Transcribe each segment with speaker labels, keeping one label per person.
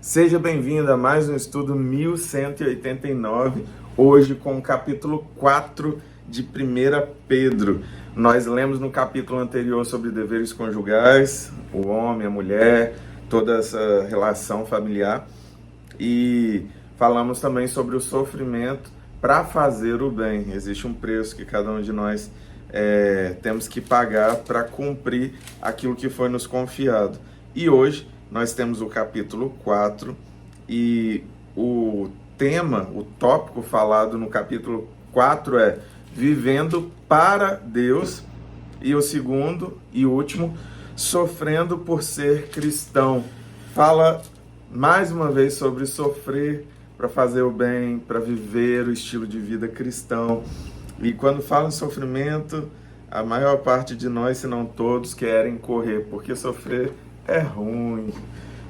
Speaker 1: Seja bem-vindo a mais um estudo 1189, hoje com o capítulo 4 de 1 Pedro. Nós lemos no capítulo anterior sobre deveres conjugais, o homem, a mulher, toda essa relação familiar, e falamos também sobre o sofrimento para fazer o bem. Existe um preço que cada um de nós temos que pagar para cumprir aquilo que foi nos confiado. E hoje nós temos o capítulo 4 e o tema, o tópico falado no capítulo 4 é vivendo para Deus, e o segundo e último, sofrendo por ser cristão. Fala mais uma vez sobre sofrer para fazer o bem, para viver o estilo de vida cristão. E quando fala em sofrimento, a maior parte de nós, se não todos, querem correr, porque sofrer é ruim,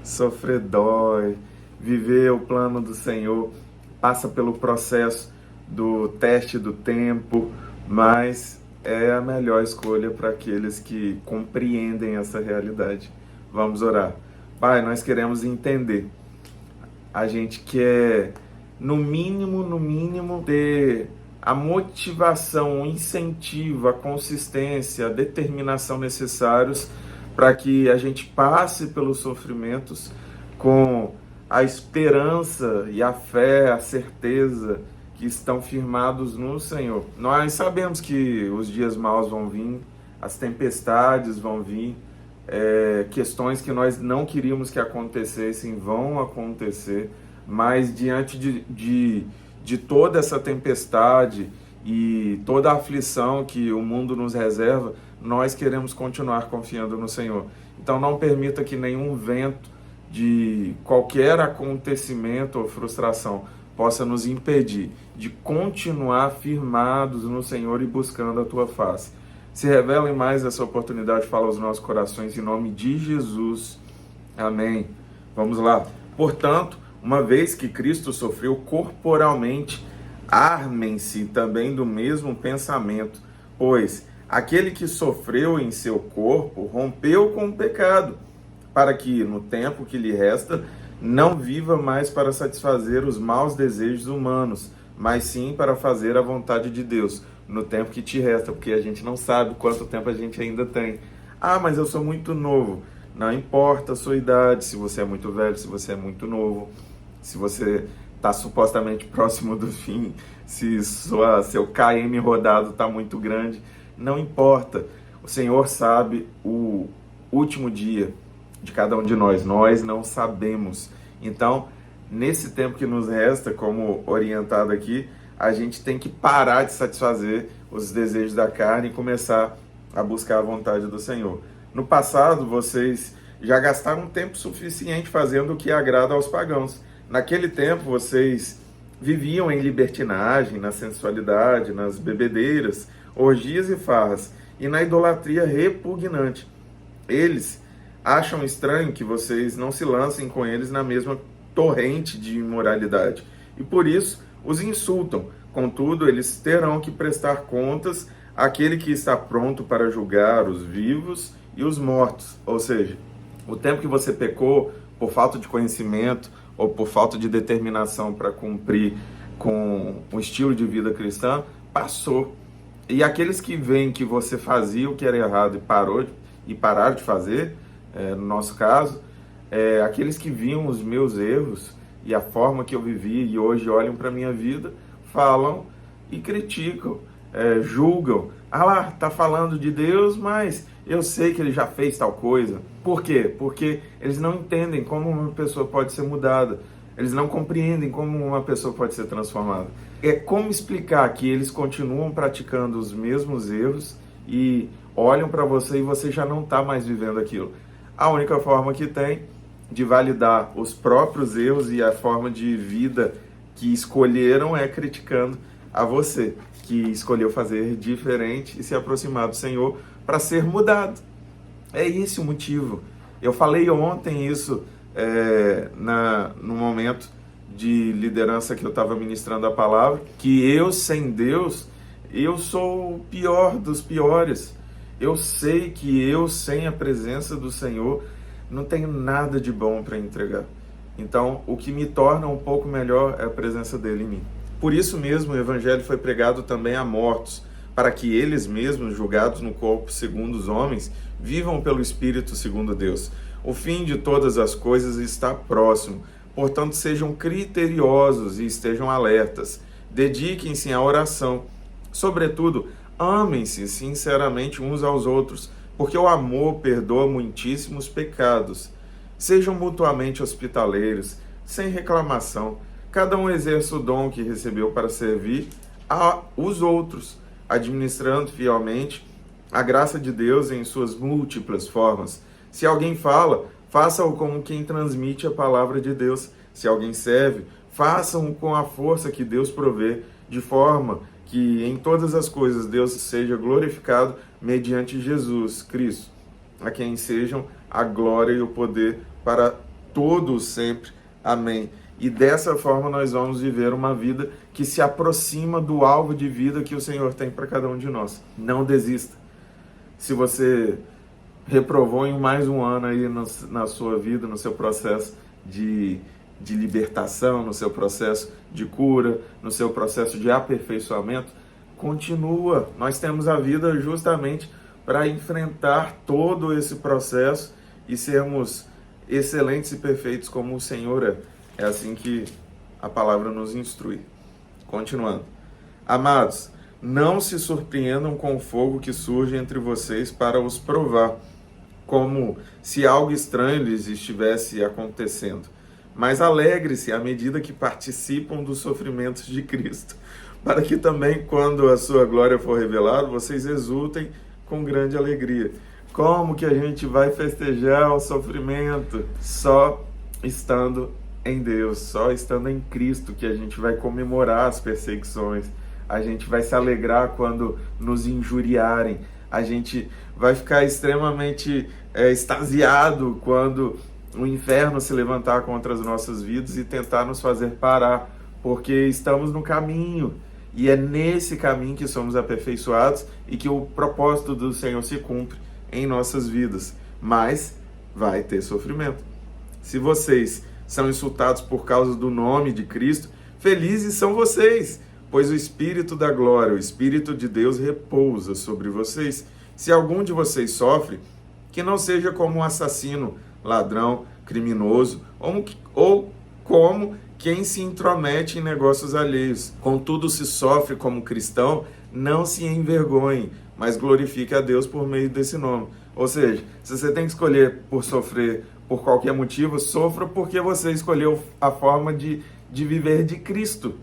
Speaker 1: sofrer dói. Viver o plano do Senhor passa pelo processo do teste do tempo, mas é a melhor escolha para aqueles que compreendem essa realidade. Vamos orar. Pai, nós queremos entender. A gente quer, no mínimo, ter a motivação, o incentivo, a consistência, a determinação necessários para que a gente passe pelos sofrimentos com a esperança e a fé, a certeza que estão firmados no Senhor. Nós sabemos que os dias maus vão vir, as tempestades vão vir, questões que nós não queríamos que acontecessem vão acontecer, mas diante de toda essa tempestade e toda a aflição que o mundo nos reserva, nós queremos continuar confiando no Senhor. Então não permita que nenhum vento de qualquer acontecimento ou frustração possa nos impedir de continuar firmados no Senhor e buscando a Tua face. Se revela em mais essa oportunidade, fala aos nossos corações, em nome de Jesus. Amém. Vamos lá. Portanto, uma vez que Cristo sofreu corporalmente, armem-se também do mesmo pensamento, pois aquele que sofreu em seu corpo rompeu com o pecado, para que, no tempo que lhe resta, não viva mais para satisfazer os maus desejos humanos, mas sim para fazer a vontade de Deus, no tempo que te resta, porque a gente não sabe quanto tempo a gente ainda tem. Ah, mas eu sou muito novo. Não importa a sua idade, se você é muito velho, se você é muito novo, se você está supostamente próximo do fim, se seu KM rodado está muito grande, não importa. O Senhor sabe o último dia de cada um de nós. Nós não sabemos. Então, nesse tempo que nos resta, como orientado aqui, a gente tem que parar de satisfazer os desejos da carne e começar a buscar a vontade do Senhor. No passado, vocês já gastaram tempo suficiente fazendo o que agrada aos pagãos. Naquele tempo, vocês viviam em libertinagem, na sensualidade, nas bebedeiras, orgias e farras, e na idolatria repugnante. Eles acham estranho que vocês não se lancem com eles na mesma torrente de imoralidade, e por isso os insultam. Contudo, eles terão que prestar contas àquele que está pronto para julgar os vivos e os mortos. Ou seja, o tempo que você pecou por falta de conhecimento ou por falta de determinação para cumprir com o estilo de vida cristã, passou. E aqueles que veem que você fazia o que era errado e pararam de fazer, no nosso caso, aqueles que viam os meus erros e a forma que eu vivi e hoje olham para a minha vida, falam e criticam, julgam. Ah lá, tá falando de Deus, mas eu sei que ele já fez tal coisa. Por quê? Porque eles não entendem como uma pessoa pode ser mudada. Eles não compreendem como uma pessoa pode ser transformada. Como explicar que eles continuam praticando os mesmos erros e olham para você e você já não está mais vivendo aquilo? A única forma que tem de validar os próprios erros e a forma de vida que escolheram é criticando a você, que escolheu fazer diferente e se aproximar do Senhor para ser mudado. É esse o motivo. Eu falei ontem isso no momento de liderança que eu estava ministrando a palavra, que eu sem Deus, eu sou o pior dos piores. Eu sei que eu sem a presença do Senhor não tenho nada de bom para entregar. Então, o que me torna um pouco melhor é a presença dele em mim. Por isso mesmo, o evangelho foi pregado também a mortos, para que eles mesmos, julgados no corpo segundo os homens, vivam pelo Espírito segundo Deus. O fim de todas as coisas está próximo. Portanto, sejam criteriosos e estejam alertas. Dediquem-se à oração. Sobretudo, amem-se sinceramente uns aos outros, porque o amor perdoa muitíssimos pecados. Sejam mutuamente hospitaleiros, sem reclamação. Cada um exerça o dom que recebeu para servir aos outros, administrando fielmente a graça de Deus em suas múltiplas formas. Se alguém fala, faça-o como quem transmite a palavra de Deus. Se alguém serve, façam-o com a força que Deus provê, de forma que em todas as coisas Deus seja glorificado mediante Jesus Cristo, a quem sejam a glória e o poder para todos sempre. Amém. E dessa forma nós vamos viver uma vida que se aproxima do alvo de vida que o Senhor tem para cada um de nós. Não desista. Se você reprovou em mais um ano aí na sua vida, no seu processo de libertação, no seu processo de cura, no seu processo de aperfeiçoamento, continua. Nós temos a vida justamente para enfrentar todo esse processo e sermos excelentes e perfeitos como o Senhor é. É assim que a palavra nos instrui. Continuando. Amados, não se surpreendam com o fogo que surge entre vocês para os provar, como se algo estranho lhes estivesse acontecendo. Mas alegre-se à medida que participam dos sofrimentos de Cristo, para que também, quando a sua glória for revelada, vocês exultem com grande alegria. Como que a gente vai festejar o sofrimento? Só estando em Deus, só estando em Cristo, que a gente vai comemorar as perseguições, a gente vai se alegrar quando nos injuriarem, a gente vai ficar extremamente extasiado quando o inferno se levantar contra as nossas vidas e tentar nos fazer parar, porque estamos no caminho, e é nesse caminho que somos aperfeiçoados e que o propósito do Senhor se cumpre em nossas vidas, mas vai ter sofrimento. Se vocês são insultados por causa do nome de Cristo, felizes são vocês, pois o Espírito da glória, o Espírito de Deus repousa sobre vocês. Se algum de vocês sofre, que não seja como um assassino, ladrão, criminoso, ou como quem se intromete em negócios alheios. Contudo, se sofre como cristão, não se envergonhe, mas glorifique a Deus por meio desse nome. Ou seja, se você tem que escolher por sofrer por qualquer motivo, sofra porque você escolheu a forma de viver de Cristo.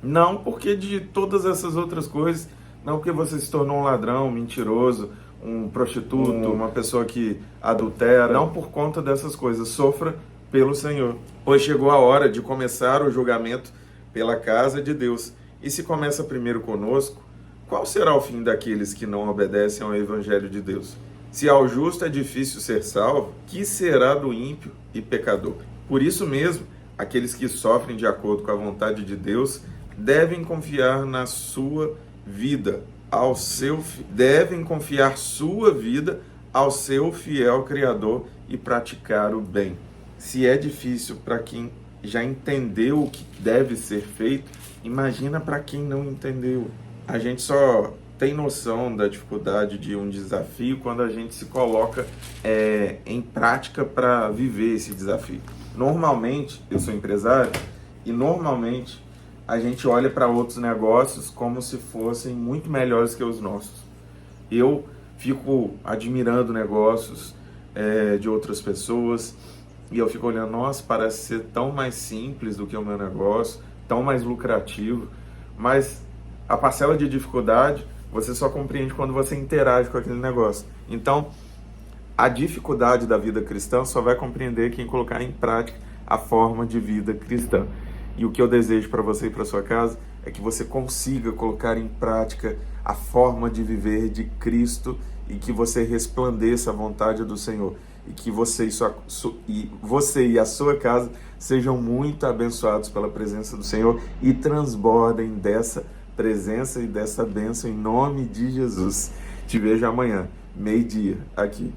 Speaker 1: Não porque de todas essas outras coisas, não porque você se tornou um ladrão, um mentiroso, um prostituto, uma pessoa que adultera, não por conta dessas coisas. Sofra pelo Senhor. Pois chegou a hora de começar o julgamento pela casa de Deus. E se começa primeiro conosco, qual será o fim daqueles que não obedecem ao Evangelho de Deus? Se ao justo é difícil ser salvo, que será do ímpio e pecador? Por isso mesmo, aqueles que sofrem de acordo com a vontade de Deus devem confiar na sua vida, devem confiar sua vida ao seu fiel Criador e praticar o bem. Se é difícil para quem já entendeu o que deve ser feito, imagina para quem não entendeu. A gente só tem noção da dificuldade de um desafio quando a gente se coloca em prática para viver esse desafio. Normalmente, eu sou empresário e normalmente a gente olha para outros negócios como se fossem muito melhores que os nossos. Eu fico admirando negócios de outras pessoas e eu fico olhando, nossa, parece ser tão mais simples do que o meu negócio, tão mais lucrativo, mas a parcela de dificuldade você só compreende quando você interage com aquele negócio. Então, a dificuldade da vida cristã só vai compreender quem colocar em prática a forma de vida cristã. E o que eu desejo para você e para sua casa é que você consiga colocar em prática a forma de viver de Cristo e que você resplandeça a vontade do Senhor. E que você e a sua casa sejam muito abençoados pela presença do Senhor e transbordem dessa presença e dessa bênção em nome de Jesus. Te vejo amanhã, meio-dia, aqui.